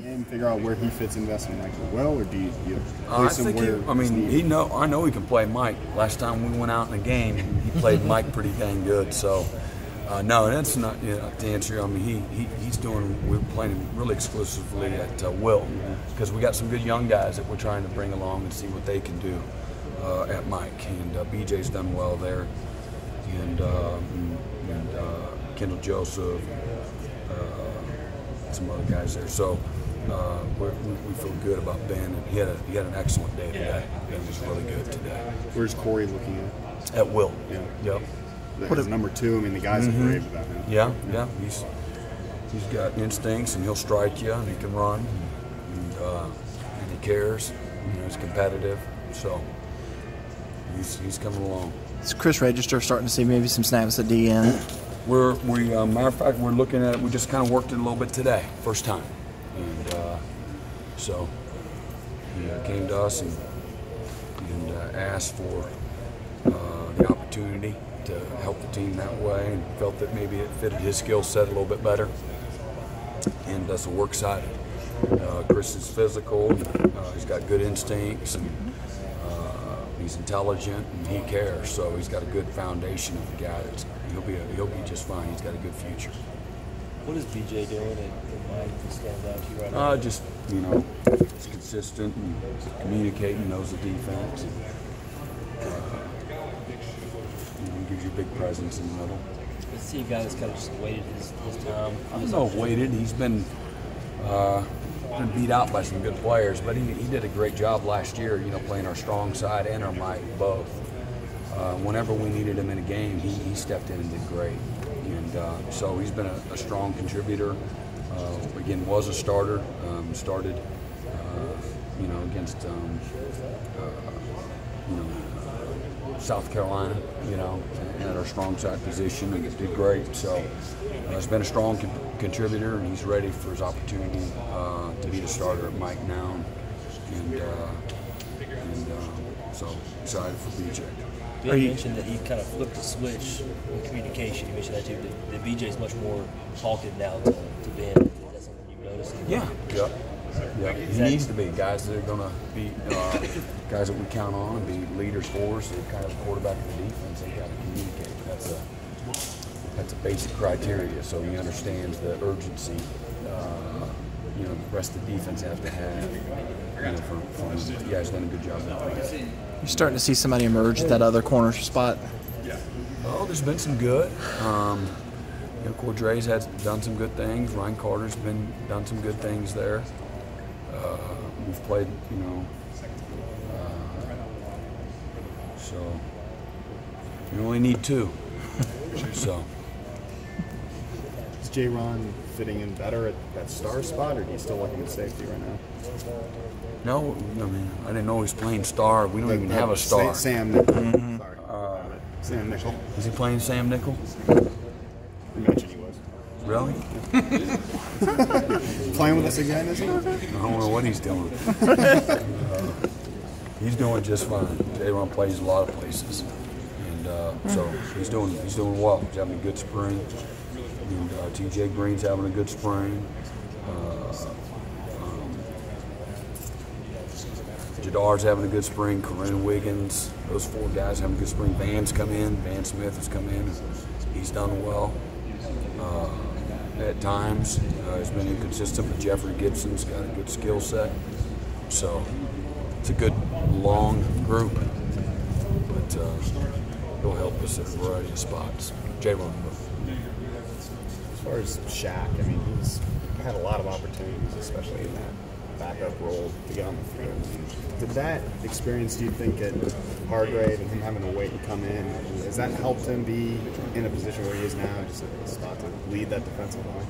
and figure out where he fits in investment like well, or do you place him where? I know he can play Mike. Last time we went out in a game, he played Mike pretty dang good. So, no, that's not to answer you. I mean, we're playing really exclusively at Will because we got some good young guys that we're trying to bring along and see what they can do at Mike. And BJ's done well there, and Kendall Joseph. Some other guys there, so we feel good about Ben. And he had an excellent day today. Ben was really good today. Where's Corey looking at Will? Yeah. Yep. As number 2, I mean, the guys have raved about him. Yeah. He's got instincts, and he'll strike you, and he can run, and he cares. He's competitive, so he's coming along. Is Chris Register starting to see maybe some snaps at DN? Matter of fact, we're looking at it. We just kind of worked it a little bit today, first time, and so he came to us and asked for the opportunity to help the team that way, and felt that maybe it fitted his skill set a little bit better, and so we're excited. Chris is physical, he's got good instincts, and he's intelligent, and he cares. So he's got a good foundation of the guy that's. He'll be just fine. He's got a good future. What is BJ doing at Mike that stands out to you right now? Just he's consistent and communicating, knows the defense, and gives you a big presence in the middle. Let's see a guy that's kind of just waited his time. I don't know if waited. He's been beat out by some good players, but he did a great job last year. Playing our strong side and our Mike both. Whenever we needed him in a game, he stepped in and did great. And so he's been a strong contributor. Again, was a starter. Started, against, South Carolina, at our strong side position, and did great. So he's been a strong contributor, and he's ready for his opportunity to be the starter at Mike now. And so excited for BJ. Ben mentioned that he kind of flipped the switch in communication. You mentioned that too. That BJ is much more talkative now to Ben. Is that something you noticed? Yeah. He needs to be. Guys that are going to be guys that we count on and be leaders for us. They're kind of the quarterback of the defense. They've got to communicate. That's a basic criteria. So he understands the urgency. The rest of the defense have to have. You guys done a good job of that. You're starting to see somebody emerge at that other corner spot. Oh, there's been some good. Cordre's done some good things. Ryan Carter's done some good things there. We've played, so you only need 2. So. Is J-Ron fitting in better at that star spot, or do you still like him at safety right now? No, I didn't know he was playing star. We don't even have a star. Sam Nickel. Sorry. Sam Nickel. Is he playing Sam Nickel? You mentioned he was. Really? Playing with us again, isn't he? I don't know what he's doing. He's doing just fine. J-Ron plays a lot of places, and so he's doing well. He's having a good spring. And TJ Green's having a good spring. Jadar's having a good spring. Corinne Wiggins, those 4 guys having a good spring. Van's come in. Van Smith has come in. He's done well. At times, he's been inconsistent, but Jeffrey Gibson's got a good skill set. So it's a good, long group, but he'll help us at a variety of spots. J-Ron. As far as Shaq, I mean, he's had a lot of opportunities, especially in that backup role, to get on the field. Did that experience, do you think, at Hargrave and him having to wait and come in, has that helped him be in a position where he is now, just a spot to lead that defensive line?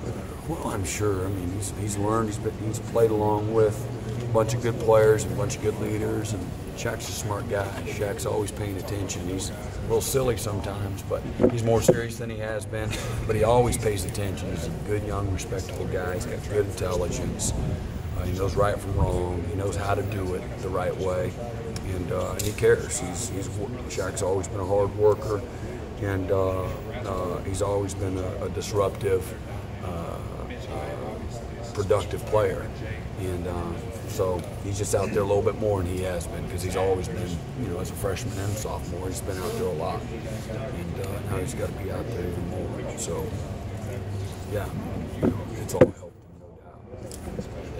Well, I'm sure. I mean, he's learned. He's played along with a bunch of good players and a bunch of good leaders, and Shaq's a smart guy. Shaq's always paying attention. He's a little silly sometimes, but he's more serious than he has been. But he always pays attention. He's a good, young, respectable guy. He's got good intelligence. He knows right from wrong. He knows how to do it the right way, and he cares. Shaq's always been a hard worker, and he's always been a disruptive productive player. And so he's just out there a little bit more than he has been, because he's always been, you know, as a freshman and sophomore, he's been out there a lot. And now he's got to be out there even more. So, yeah, you know, it's all helped him, no doubt.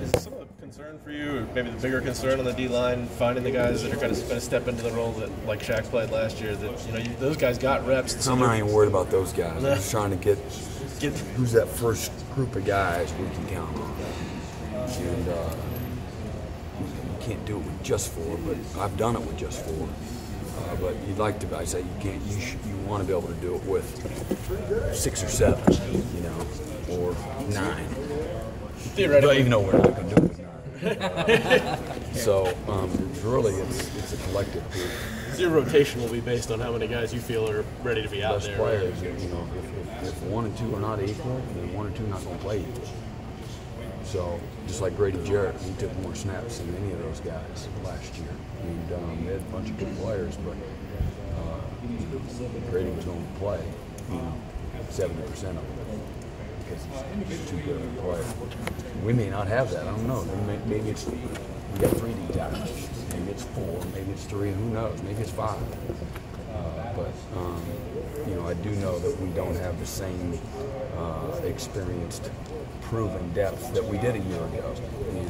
Is some of the concern for you, or maybe the bigger concern on the D-line, finding the guys that are going to step into the role that, like Shaq played last year, that, you know, those guys got reps. I'm not even worried about those guys. I'm just trying to get who's that first group of guys we can count on. And you can't do it with just 4, but I've done it with just 4. But you'd like to, I say you can't. You want to be able to do it with 6 or 7, you know, or 9. Theoretically, even though we're not going to do it with 9. So really, it's a collective group. So your rotation will be based on how many guys you feel are ready to be out Best there. players, you know, if 1 and 2 are not equal, then 1 and 2 are not going to play equal. So, just like Grady Jarrett, he took more snaps than any of those guys last year. And they had a bunch of good players, but Grady was going to play, you know, 70% of them because he's too good of a player. We may not have that. I don't know. Maybe it's we got 3 D tackles. Maybe it's 4. Maybe it's 3. Who knows? Maybe it's 5. But you know, I do know that we don't have the same experienced, proven depth that we did a year ago. And